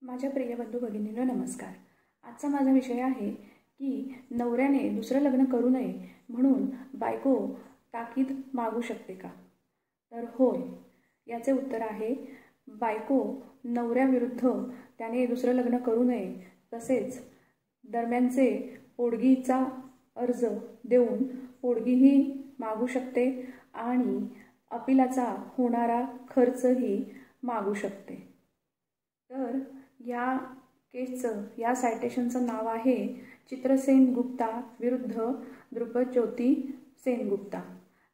माझ्या प्रिय बंधू भगिनींनो नमस्कार। आजचा माझा विषय आहे की नवऱ्याने दुसरं लग्न करू नये म्हणून बायको ताकीद मागू शकते का? तर होय, याचे उत्तर आहे बायको नवऱ्याविरुद्ध त्याने दुसरं लग्न करू नये तसेच दरम्यानचे पोडगीचा अर्ज देऊन पोडगीही मागू शकते आणि अपिलाचा होणारा खर्चही मागू शकते। तर या केसचं या सायटेशनचं नाव आहे चित्रसेन गुप्ता विरुद्ध द्रुपदज्योती सेनगुप्ता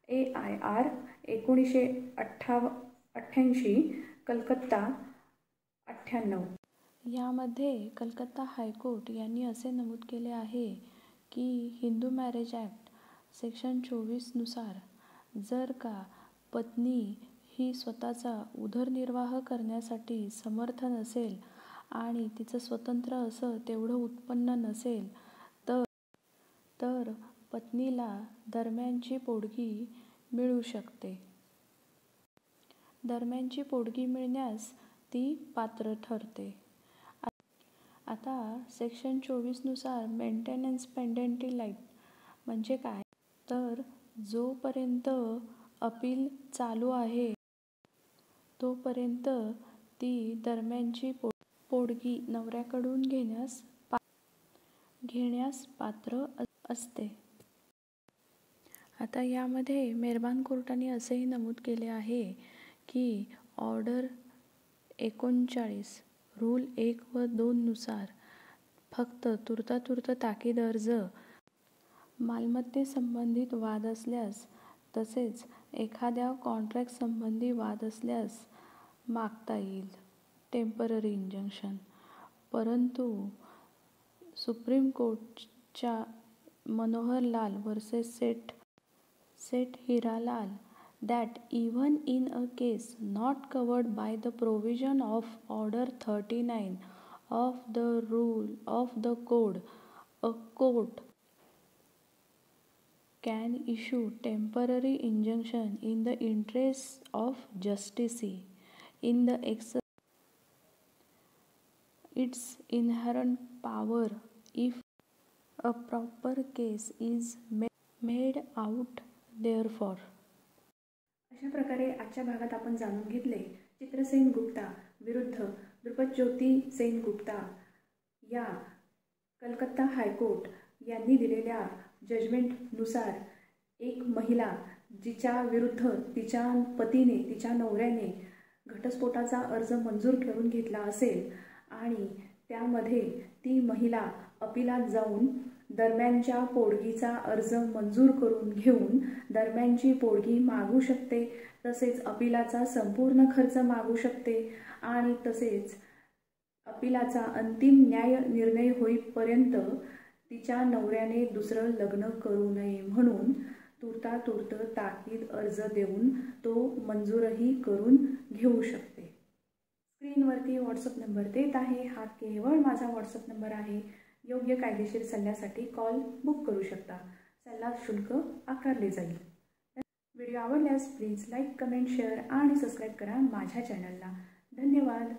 AIR 1988 कलकत्ता 98। यामध्ये कलकत्ता हायकोर्ट यांनी असे नमूद केले आहे की हिंदू मॅरेज ॲक्ट सेक्शन 24 नुसार जर का पत्नी ही स्वतःचा उदरनिर्वाह करण्यासाठी समर्थ नसेल आणि तिचं स्वतंत्र असं तेवढं उत्पन्न नसेल तर पत्नीला दरम्यानची पोडगी मिळू शकते। दरम्यानची पोडगी मिळण्यास ती पात्र ठरते। आता सेक्शन 24 नुसार मेंटेनन्स पेंडेंटी लाईट म्हणजे काय? तर जोपर्यंत अपील चालू आहे तोपर्यंत ती दरम्यानची पोडगी नवऱ्याकडून घेण्यास पात्र असते। आता यामध्ये मेहरबान कोर्टाने असेही नमूद केले आहे की ऑर्डर 39 रूल 1 व 2 नुसार फक्त तुर्तातुर्त ताकीद अर्ज मालमत्तेसंबंधित वाद असल्यास तसेच एखाद्या कॉन्ट्रॅक्ट संबंधी वाद असल्यास मागता येईल टेम्पररी इंजंक्शन। परंतु supreme कोर्टच्या Manohar Lal versus Seth Hiralal that even in a case not covered by the provision of Order 39 of the Rule of the Code, a court can issue temporary injunction in the interest of justice in the its inherent power if a proper case is made out therefore। अशा प्रकारे आजच्या भागात आपण जाणून घेतले चित्रसेन गुप्ता विरुद्ध द्रुपदज्योती सेनगुप्ता या Calcutta high court यांनी दिलेल्या जजमेंटनुसार एक महिला जिच्या विरुद्ध तिच्या पतीने तिच्या नवऱ्याने घटस्फोटाचा अर्ज मंजूर करून घेतला असेल आणि त्यामध्ये ती महिला अपिलात जाऊन दरम्यानच्या पोडगीचा अर्ज मंजूर करून घेऊन दरम्यानची पोडगी मागू शकते तसेच अपिलाचा संपूर्ण खर्च मागू शकते आणि तसेच अपिलाचा अंतिम न्याय निर्णय होईपर्यंत तिच्या नवऱ्याने दुसरं लग्न करू नये म्हणून तुर्तातुर्त ताकीद अर्ज देऊन तो मंजूरही करून घेऊ शकते। स्क्रीनवरती व्हॉट्सअप नंबर देत आहे, हा केवळ माझा व्हॉट्सअप नंबर आहे। योग्य कायदेशीर सल्ल्यासाठी कॉल बुक करू शकता। सल्ला शुल्क आकारले जाईल। व्हिडिओ आवडल्यास प्लीज लाईक, कमेंट, शेअर आणि सबस्क्राईब करा माझ्या चॅनलला। धन्यवाद।